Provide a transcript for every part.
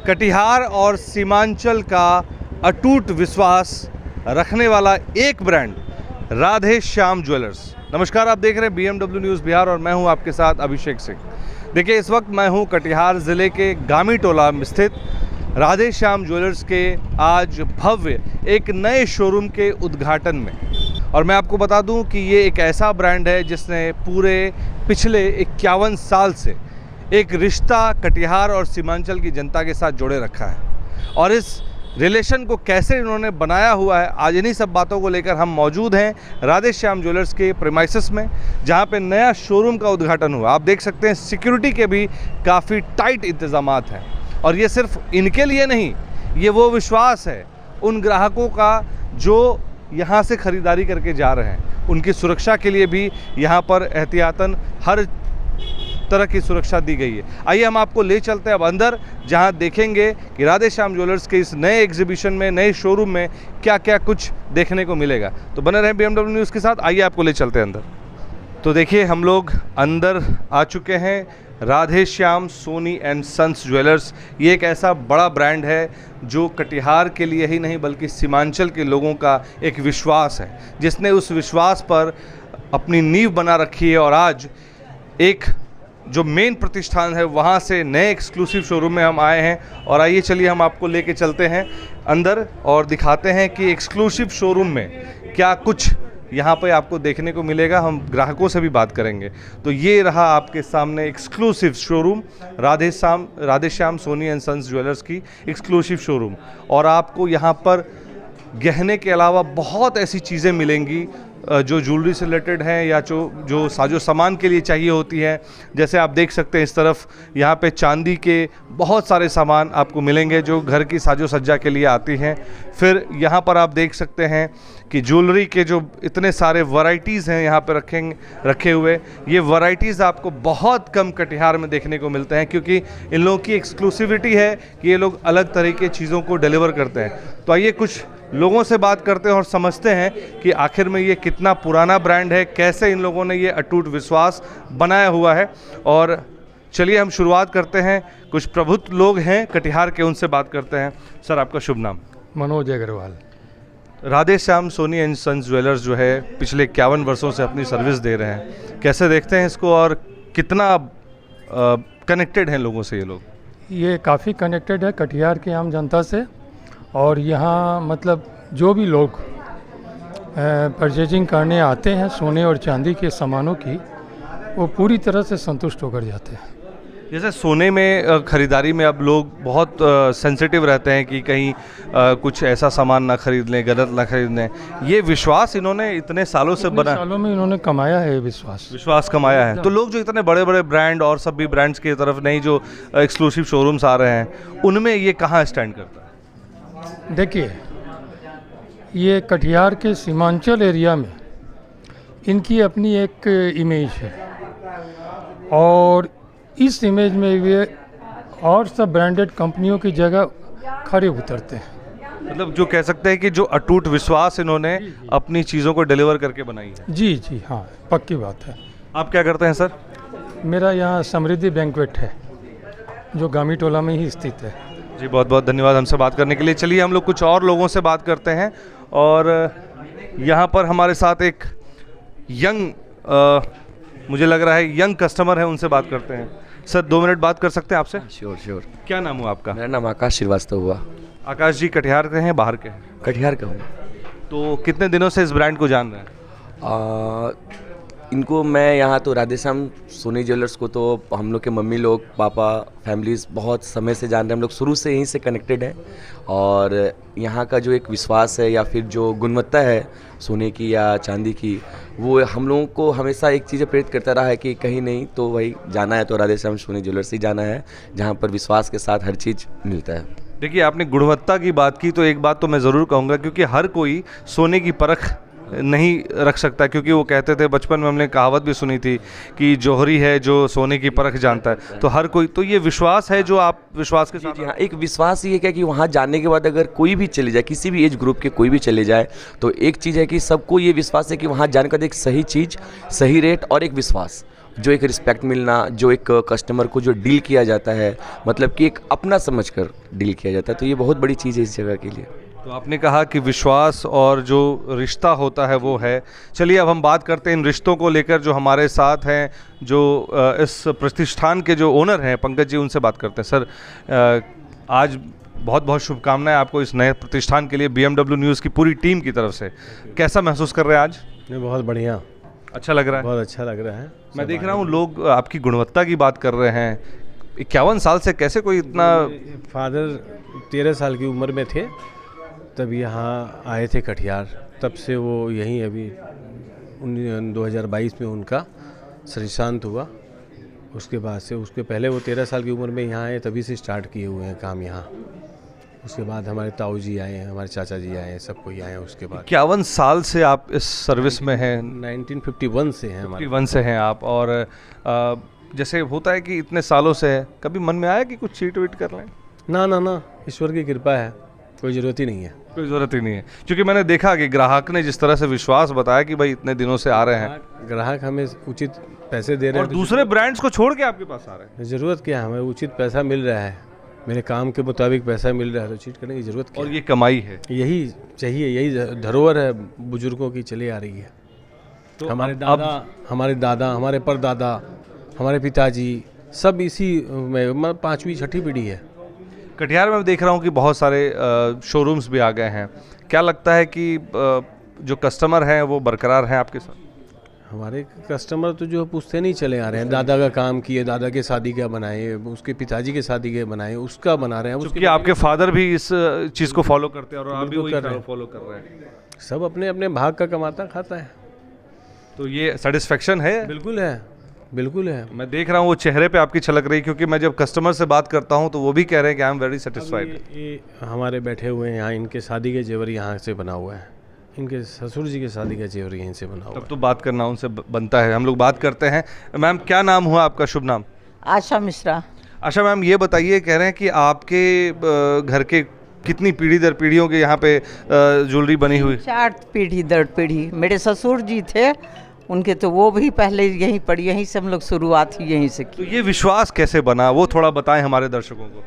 कटिहार और सीमांचल का अटूट विश्वास रखने वाला एक ब्रांड राधे श्याम ज्वेलर्स। नमस्कार, आप देख रहे हैं BMW न्यूज़ बिहार और मैं हूं आपके साथ अभिषेक सिंह। देखिए, इस वक्त मैं हूं कटिहार ज़िले के गामी टोला में स्थित राधे श्याम ज्वेलर्स के आज भव्य एक नए शोरूम के उद्घाटन में। और मैं आपको बता दूं कि ये एक ऐसा ब्रांड है जिसने पूरे पिछले 51 साल से एक रिश्ता कटिहार और सीमांचल की जनता के साथ जोड़े रखा है। और इस रिलेशन को कैसे इन्होंने बनाया हुआ है, आज इन्हीं सब बातों को लेकर हम मौजूद हैं राधे श्याम ज्वेलर्स के प्रीमाइसेस में, जहां पे नया शोरूम का उद्घाटन हुआ। आप देख सकते हैं सिक्योरिटी के भी काफ़ी टाइट इंतज़ामात हैं। और ये सिर्फ इनके लिए नहीं, ये वो विश्वास है उन ग्राहकों का जो यहाँ से ख़रीदारी करके जा रहे हैं। उनकी सुरक्षा के लिए भी यहाँ पर एहतियातन हर तरह की सुरक्षा दी गई है। आइए हम आपको ले चलते हैं अब अंदर, जहां देखेंगे कि राधे श्याम ज्वेलर्स के इस नए एग्जीबिशन में, नए शोरूम में क्या क्या कुछ देखने को मिलेगा। तो बने रहें BMW न्यूज़ के साथ। आइए आपको ले चलते हैं अंदर। तो देखिए, हम लोग अंदर आ चुके हैं। Radhe Shyam Soni and sons jewellers ये एक ऐसा बड़ा ब्रांड है जो कटिहार के लिए ही नहीं बल्कि सीमांचल के लोगों का एक विश्वास है, जिसने उस विश्वास पर अपनी नींव बना रखी है। और आज एक जो मेन प्रतिष्ठान है वहाँ से नए एक्सक्लूसिव शोरूम में हम आए हैं। और आइए चलिए हम आपको लेके चलते हैं अंदर और दिखाते हैं कि एक्सक्लूसिव शोरूम में क्या कुछ यहाँ पे आपको देखने को मिलेगा। हम ग्राहकों से भी बात करेंगे। तो ये रहा आपके सामने exclusive showroom, Radhe Shyam Soni and sons jewellers की एक्सक्लूसिव शोरूम। और आपको यहाँ पर गहने के अलावा बहुत ऐसी चीज़ें मिलेंगी जो ज्वेलरी से रिलेटेड हैं या जो साजो सामान के लिए चाहिए होती है। जैसे आप देख सकते हैं इस तरफ यहाँ पे चांदी के बहुत सारे सामान आपको मिलेंगे जो घर की साजो सज्जा के लिए आती हैं। फिर यहाँ पर आप देख सकते हैं कि ज्वेलरी के जो इतने सारे वैरायटीज़ हैं यहाँ पे रखे हुए, ये वैरायटीज़ आपको बहुत कम कटिहार में देखने को मिलते हैं, क्योंकि इन लोगों की एक्सक्लूसिविटी है कि ये लोग अलग तरह की चीज़ों को डिलीवर करते हैं। तो आइए कुछ लोगों से बात करते हैं और समझते हैं कि आखिर में ये कितना पुराना ब्रांड है, कैसे इन लोगों ने ये अटूट विश्वास बनाया हुआ है। और चलिए हम शुरुआत करते हैं। कुछ प्रबुद्ध लोग हैं कटिहार के, उनसे बात करते हैं। सर, आपका शुभ नाम? Manoj Agarwal. Radhe Shyam Soni and sons jewellers जो है पिछले 51 वर्षों से अपनी सर्विस दे रहे हैं, कैसे देखते हैं इसको और कितना कनेक्टेड हैं लोगों से ये लोग? ये काफ़ी कनेक्टेड है कटिहार की आम जनता से। और यहाँ मतलब जो भी लोग परचेजिंग करने आते हैं सोने और चांदी के सामानों की, वो पूरी तरह से संतुष्ट होकर जाते हैं। जैसे सोने में ख़रीदारी में अब लोग बहुत सेंसिटिव रहते हैं कि कहीं कुछ ऐसा सामान ना खरीद लें, गलत ना खरीद लें। ये विश्वास इन्होंने इतने सालों से बना, सालों में इन्होंने कमाया है, विश्वास कमाया है। तो लोग जो इतने बड़े बड़े ब्रांड और सब भी ब्रांड्स की तरफ नहीं, जो एक्सक्लूसिव शोरूम्स आ रहे हैं, उनमें ये कहाँ स्टैंड करता है? देखिए, ये कटिहार के सीमांचल एरिया में इनकी अपनी एक इमेज है और इस इमेज में वे और सब ब्रांडेड कंपनियों की जगह खड़े उतरते हैं। मतलब जो कह सकते हैं कि जो अटूट विश्वास इन्होंने अपनी चीज़ों को डिलीवर करके बनाई है। जी जी हाँ, पक्की बात है। आप क्या करते हैं सर? मेरा यहाँ समृद्धि बैंक्वेट है जो गामी टोला में ही स्थित है। जी, बहुत बहुत धन्यवाद हमसे बात करने के लिए। चलिए हम लोग कुछ और लोगों से बात करते हैं। और यहाँ पर हमारे साथ एक मुझे लग रहा है यंग कस्टमर है, उनसे बात करते हैं। सर, 2 मिनट बात कर सकते हैं आपसे? श्योर। क्या नाम हुआ आपका? मेरा नाम आकाश श्रीवास्तव हुआ। आकाश जी, कटिहार के हैं, बाहर के हैं? कटिहार का हूँ। तो कितने दिनों से इस ब्रांड को जान रहे हैं? इनको मैं यहाँ तो राधे श्याम सोनी ज्वेलर्स को तो हम लोग के मम्मी लोग, पापा, फैमिलीज बहुत समय से जान रहे हैं। हम लोग शुरू से यहीं से कनेक्टेड हैं। और यहाँ का जो एक विश्वास है या फिर जो गुणवत्ता है सोने की या चांदी की, वो हम लोगों को हमेशा एक चीज़ प्रेरित करता रहा है कि कहीं नहीं तो वही जाना है तो राधे श्याम सोनी ज्वेलर्स ही जाना है, जहाँ पर विश्वास के साथ हर चीज़ मिलता है। देखिए, आपने गुणवत्ता की बात की तो एक बात तो मैं ज़रूर कहूँगा, क्योंकि हर कोई सोने की परख नहीं रख सकता, क्योंकि वो कहते थे, बचपन में हमने कहावत भी सुनी थी कि जौहरी है जो सोने की परख जानता है। तो हर कोई, तो ये विश्वास है जो आप विश्वास के साथ? जी हाँ, एक विश्वास ये क्या कि वहाँ जाने के बाद अगर कोई भी चले जाए, किसी भी एज ग्रुप के कोई भी चले जाए, तो एक चीज़ है कि सबको ये विश्वास है कि वहाँ जाने के बाद एक सही चीज़, सही रेट और एक विश्वास, जो एक रिस्पेक्ट मिलना, जो एक कस्टमर को जो डील किया जाता है, मतलब कि एक अपना समझकर डील किया जाता है, तो ये बहुत बड़ी चीज़ है इस जगह के लिए। तो आपने कहा कि विश्वास और जो रिश्ता होता है वो है। चलिए अब हम बात करते हैं इन रिश्तों को लेकर। जो हमारे साथ हैं, जो इस प्रतिष्ठान के जो ओनर हैं पंकज जी, उनसे बात करते हैं। सर, आज बहुत बहुत शुभकामनाएं आपको इस नए प्रतिष्ठान के लिए BMW न्यूज़ की पूरी टीम की तरफ से। कैसा महसूस कर रहे हैं आज? बहुत बढ़िया, अच्छा लग रहा है? बहुत अच्छा लग रहा है। मैं देख रहा हूँ लोग आपकी गुणवत्ता की बात कर रहे हैं। 51 साल से कैसे कोई इतना। फादर 13 साल की उम्र में थे तब यहाँ आए थे कटिहार, तब से वो यहीं अभी 2022 में उनका श्रीशांत हुआ। उसके बाद से, उसके पहले वो 13 साल की उम्र में यहाँ आए, तभी से स्टार्ट किए हुए हैं काम यहाँ। उसके बाद हमारे ताऊ जी आए हैं, हमारे चाचा जी आए हैं, सब कोई आए हैं। उसके बाद 51 साल से आप इस सर्विस में हैं? 1951 से हैं हमारे। 51 से हैं आप। और जैसे होता है कि इतने सालों से है, कभी मन में आया कि कुछ चीट वीट कर लें? ना, ईश्वर की कृपा है, कोई ज़रूरत ही नहीं है। कोई ज़रूरत ही नहीं है, क्योंकि मैंने देखा कि ग्राहक ने जिस तरह से विश्वास बताया कि भाई इतने दिनों से आ रहे हैं, ग्राहक हमें उचित पैसे दे रहे और हैं, दूसरे ब्रांड्स को छोड़ के आपके पास आ रहे हैं। ज़रूरत क्या है? हमें उचित पैसा मिल रहा है, मेरे काम के मुताबिक पैसा मिल रहा है, तो चीट करने की ज़रूरत क्या और है? ये कमाई है, यही चाहिए, यही धरोहर है बुजुर्गों की चली आ रही है। तो हमारे दादा, हमारे परदादा, हमारे पिताजी सब इसी में, 5वीं 6ठी पीढ़ी है। कटिहार में देख रहा हूँ कि बहुत सारे शोरूम्स भी आ गए हैं। क्या लगता है कि जो कस्टमर हैं वो बरकरार हैं आपके साथ? हमारे कस्टमर तो जो पूछते नहीं चले आ रहे हैं, दादा का काम किए, दादा के शादी का बनाए, उसके पिताजी के शादी के बनाए, उसका बना रहे हैं। क्योंकि आपके फादर भी इस चीज़ को फॉलो करते हैं और आप भी बिल्कुल कर रहे वही हैं। फॉलो कर रहे हैं, सब अपने अपने भाग का कमाता खाता है। तो ये सेटिस्फेक्शन है? बिल्कुल है, बिल्कुल है। मैं देख रहा हूँ वो चेहरे पे आपकी छलक रही, क्योंकि मैं जब कस्टमर से बात करता हूँ तो वो भी कह रहे हैं कि आई एम वेरी सेटिस्फाइड। ये हमारे बैठे हुए हैं यहाँ, इनके शादी के जेवर यहाँ से बना हुआ है, इनके ससुर जी के शादी का जेवर यहीं से बना हुआ तब तो बात करना उनसे बनता है। हम लोग बात करते हैं। मैम, क्या नाम हुआ आपका? शुभ नाम? आशा मिश्रा। आशा मैम, ये बताइए, कह रहे हैं कि आपके घर के कितनी पीढ़ी दर पीढ़ियों के यहाँ पे ज्वेलरी बनी हुई? 4 पीढ़ी दर पीढ़ी। मेरे ससुर जी थे, उनके तो वो भी पहले यहीं पर, यहीं से हम लोग शुरुआत ही यहीं से तो की। ये विश्वास कैसे बना, वो थोड़ा बताएं हमारे दर्शकों को।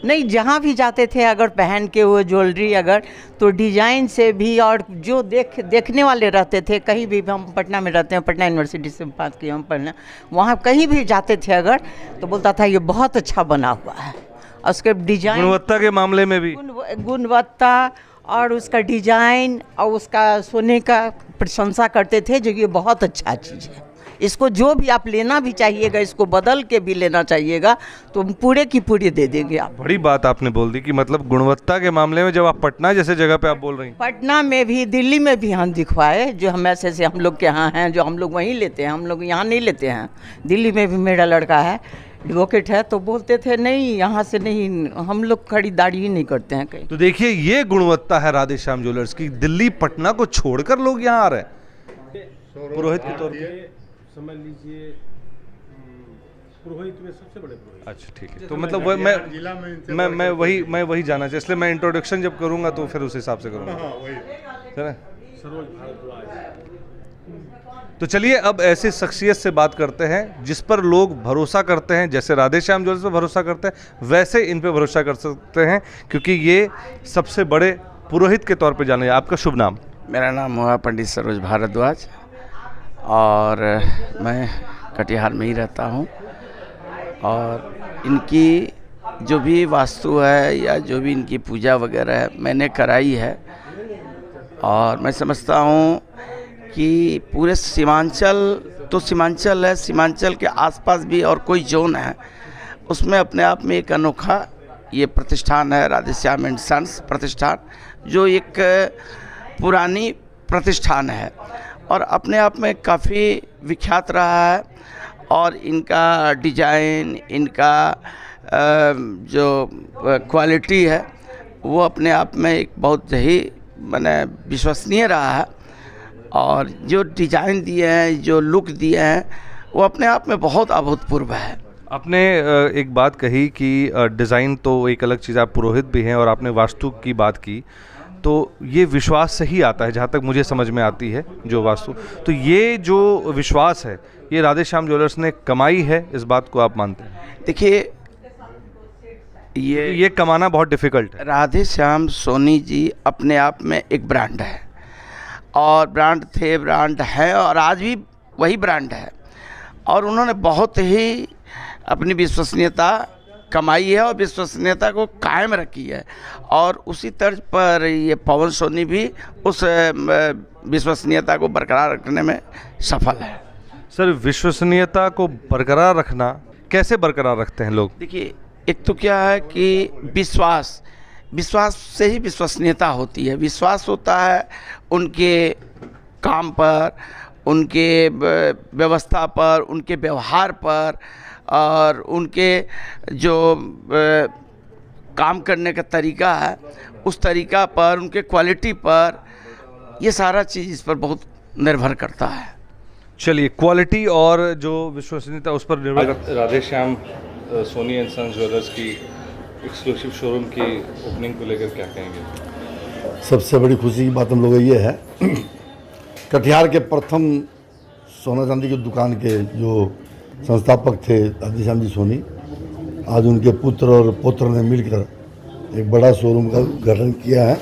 नहीं, जहाँ भी जाते थे अगर पहन के वो ज्वेलरी, अगर तो डिजाइन से भी, और जो देखने वाले रहते थे, कहीं भी, हम पटना में रहते हैं, पटना यूनिवर्सिटी से बात की हम पढ़ने, वहाँ कहीं भी जाते थे अगर, तो बोलता था ये बहुत अच्छा बना हुआ है। और उसके डिजाइन, गुणवत्ता के मामले में भी गुणवत्ता और उसका डिजाइन और उसका सोने का प्रशंसा करते थे, जो ये बहुत अच्छा चीज़ है, इसको जो भी आप लेना भी चाहिएगा, इसको बदल के भी लेना चाहिएगा, तो हम पूरे की पूरी दे देंगे आप। बड़ी बात आपने बोल दी कि मतलब गुणवत्ता के मामले में जब आप पटना जैसे जगह पे आप बोल रही हैं। पटना में भी, दिल्ली में भी हम दिखवाए, जो हम ऐसे हम लोग के यहाँ हैं, जो हम लोग वहीं लेते हैं, हम लोग यहाँ नहीं लेते हैं। दिल्ली में भी मेरा लड़का है, एडवोकेट है, तो बोलते थे नहीं यहाँ से नहीं, हम लोग खरीदारी ही नहीं करते हैं कहीं। तो देखिए, ये गुणवत्ता है राधे श्याम ज्वेलर्स की। दिल्ली पटना को छोड़कर लोग यहाँ आ रहे हैं पुरोहित के तौर पे। समझ लीजिए पुरोहित में सबसे बड़े पुरोहित। अच्छा, ठीक है। तो मतलब मैं वही जानना चाहिए, इसलिए मैं इंट्रोडक्शन जब करूँगा तो फिर उस हिसाब से करूँगा। सरोज भारद्वाज। तो चलिए अब ऐसी शख्सियत से बात करते हैं जिस पर लोग भरोसा करते हैं। जैसे राधे श्याम ज्वेलर्स पर भरोसा करते हैं, वैसे इन पे भरोसा कर सकते हैं, क्योंकि ये सबसे बड़े पुरोहित के तौर पे जाने। आपका शुभ नाम? मेरा नाम हुआ पंडित सरोज भारद्वाज, और मैं कटिहार में ही रहता हूँ। और इनकी जो भी वास्तु है या जो भी इनकी पूजा वगैरह है मैंने कराई है, और मैं समझता हूँ कि पूरे सीमांचल तो सीमांचल है, सीमांचल के आसपास भी और कोई जोन है, उसमें अपने आप में एक अनोखा ये प्रतिष्ठान है, राधे श्याम एंड सन्स प्रतिष्ठान, जो एक पुरानी प्रतिष्ठान है और अपने आप में काफ़ी विख्यात रहा है। और इनका डिजाइन, इनका जो क्वालिटी है वो अपने आप में एक बहुत ही माने विश्वसनीय रहा है। और जो डिजाइन दिए हैं, जो लुक दिए हैं, वो अपने आप में बहुत अभूतपूर्व है। आपने एक बात कही कि डिज़ाइन तो एक अलग चीज़, आप पुरोहित भी हैं और आपने वास्तु की बात की, तो ये विश्वास से ही आता है, जहाँ तक मुझे समझ में आती है जो वास्तु। तो ये जो विश्वास है ये राधे श्याम ज्वेलर्स ने कमाई है, इस बात को आप मानते हैं? देखिए, ये कमाना बहुत डिफ़िकल्ट है। राधे श्याम सोनी जी अपने आप में एक ब्रांड है, और ब्रांड थे, ब्रांड है, और आज भी वही ब्रांड है। और उन्होंने बहुत ही अपनी विश्वसनीयता कमाई है और विश्वसनीयता को कायम रखी है, और उसी तर्ज पर ये पवन सोनी भी उस विश्वसनीयता को बरकरार रखने में सफल है। सर, विश्वसनीयता को बरकरार रखना कैसे बरकरार रखते हैं लोग? देखिए, एक तो क्या है कि विश्वास से ही विश्वसनीयता होती है। विश्वास होता है उनके काम पर, उनके व्यवस्था पर, उनके व्यवहार पर, और उनके जो काम करने का तरीका है उस तरीका पर, उनके क्वालिटी पर, ये सारा चीज़ इस पर बहुत निर्भर करता है। चलिए, क्वालिटी और जो विश्वसनीयता उस पर निर्भर करता है। Radhe Shyam Soni and sons jewellers की एक्सक्लूसिव शोरूम की ओपनिंग को लेकर क्या कहेंगे? सबसे बड़ी खुशी की बात हम लोग ये है, कटिहार के प्रथम सोना चांदी की दुकान के जो संस्थापक थे राधे श्याम जी सोनी, आज उनके पुत्र और पुत्र ने मिलकर एक बड़ा शोरूम का गठन किया है।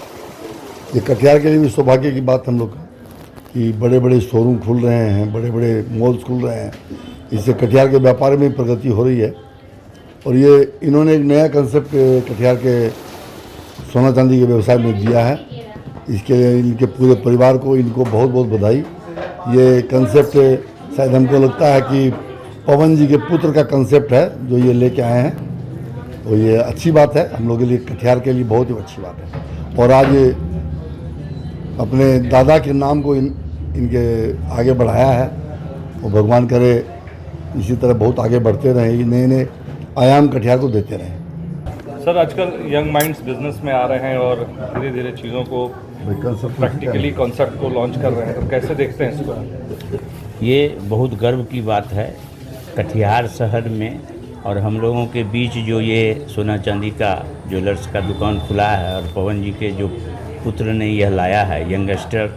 ये कटिहार के लिए भी सौभाग्य की बात हम लोग का कि बड़े बड़े शोरूम खुल रहे हैं, बड़े बड़े मॉल्स खुल रहे हैं। इससे कटिहार के व्यापार में प्रगति हो रही है। और ये इन्होंने एक नया कंसेप्ट कटिहार के सोना चांदी के व्यवसाय में दिया है। इसके लिए इनके पूरे परिवार को, इनको बहुत बहुत बधाई। ये कंसेप्ट शायद हमको लगता है कि पवन जी के पुत्र का कंसेप्ट है जो ये लेके आए हैं, तो ये अच्छी बात है हम लोग के लिए, कटिहार के लिए बहुत ही अच्छी बात है। और आज ये अपने दादा के नाम को इनके आगे बढ़ाया है, और भगवान करे इसी तरह बहुत आगे बढ़ते रहें, नए नए आयाम कटिहार को देते रहें। सर, आजकल यंग माइंड्स बिजनेस में आ रहे हैं और धीरे धीरे चीज़ों को प्रैक्टिकली कॉन्सेप्ट को लॉन्च कर रहे हैं, तो कैसे देखते हैं इसको? ये बहुत गर्व की बात है कटिहार शहर में, और हम लोगों के बीच जो ये सोना चांदी का ज्वेलर्स का दुकान खुला है, और पवन जी के जो पुत्र ने यह लाया है, यंगस्टर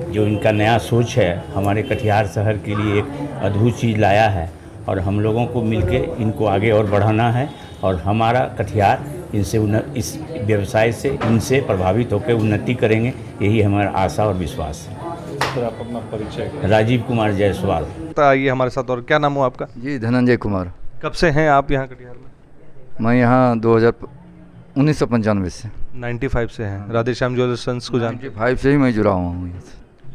जो इनका नया सोच है, हमारे कटिहार शहर के लिए एक अद्भुत चीज़ लाया है, और हम लोगों को मिलके इनको आगे और बढ़ाना है, और हमारा कटिहार इनसे इस व्यवसाय से इनसे प्रभावित होकर उन्नति करेंगे, यही हमारा आशा और विश्वास है। सर, आप अपना परिचय? राजीव कुमार जायसवाल। आइए हमारे साथ। और क्या नाम हो आपका? जी, धनंजय कुमार। कब से हैं आप यहाँ कटिहार में? मैं यहाँ 1995 से 95 से हैं। राधे श्याम ज्वेलर्स सन्स को जानते? 95 से ही मैं जुड़ा हुआ हूँ।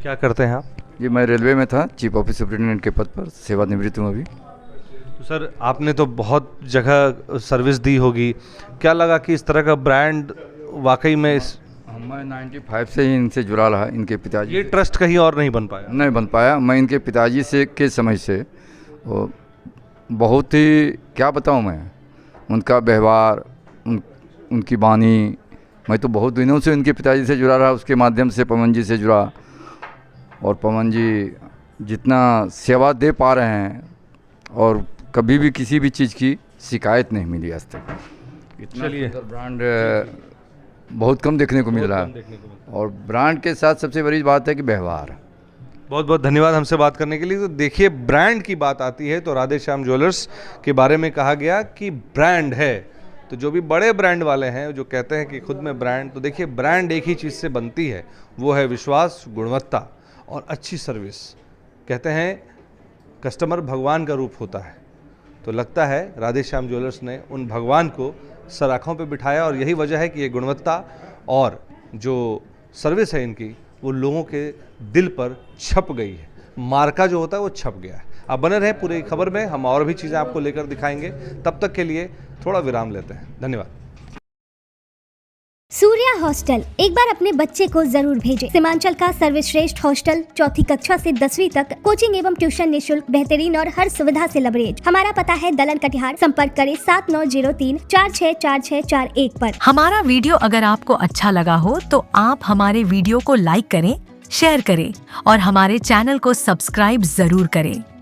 क्या करते हैं आप? जी, मैं रेलवे में था, चीफ ऑफिस सुपरिटेंडेंट के पद पर सेवानिवृत्त हूँ अभी। तो सर, आपने तो बहुत जगह सर्विस दी होगी, क्या लगा कि इस तरह का ब्रांड वाकई में मैं 95 से ही इनसे जुड़ा रहा। इनके पिताजी, ये ट्रस्ट कहीं और नहीं बन पाया? मैं इनके पिताजी से के समय से बहुत ही, क्या बताऊँ मैं, उनका व्यवहार, उनकी वाणी, मैं तो बहुत दिनों से उनके पिताजी से जुड़ा रहा। उसके माध्यम से पवन जी से जुड़ा, और पवन जी जितना सेवा दे पा रहे हैं, और कभी भी किसी भी चीज़ की शिकायत नहीं मिली आज तक। इतना सुंदर ब्रांड बहुत कम देखने को मिल रहा है, और ब्रांड के साथ सबसे बड़ी बात है कि व्यवहार। बहुत बहुत धन्यवाद हमसे बात करने के लिए। तो देखिए, ब्रांड की बात आती है तो राधे श्याम ज्वेलर्स के बारे में कहा गया कि ब्रांड है। तो जो भी बड़े ब्रांड वाले हैं जो कहते हैं कि खुद में ब्रांड, तो देखिए ब्रांड एक ही चीज़ से बनती है, वो है विश्वास, गुणवत्ता और अच्छी सर्विस। कहते हैं कस्टमर भगवान का रूप होता है, तो लगता है राधे श्याम ज्वेलर्स ने उन भगवान को सर आँखों पर बिठाया, और यही वजह है कि ये गुणवत्ता और जो सर्विस है इनकी, वो लोगों के दिल पर छप गई है। मार्का जो होता है वो छप गया है। आप बने रहें पूरी खबर में, हम और भी चीज़ें आपको लेकर दिखाएंगे। तब तक के लिए थोड़ा विराम लेते हैं। धन्यवाद। सूर्या हॉस्टल, एक बार अपने बच्चे को जरूर भेजें। सीमांचल का सर्वश्रेष्ठ हॉस्टल, 4ठी कक्षा से 10वीं तक, कोचिंग एवं ट्यूशन निःशुल्क, बेहतरीन और हर सुविधा से लबरेज। हमारा पता है दलन कटिहार। संपर्क करें 7903-464641 पर। हमारा वीडियो अगर आपको अच्छा लगा हो तो आप हमारे वीडियो को लाइक करें, शेयर करें और हमारे चैनल को सब्सक्राइब जरूर करें।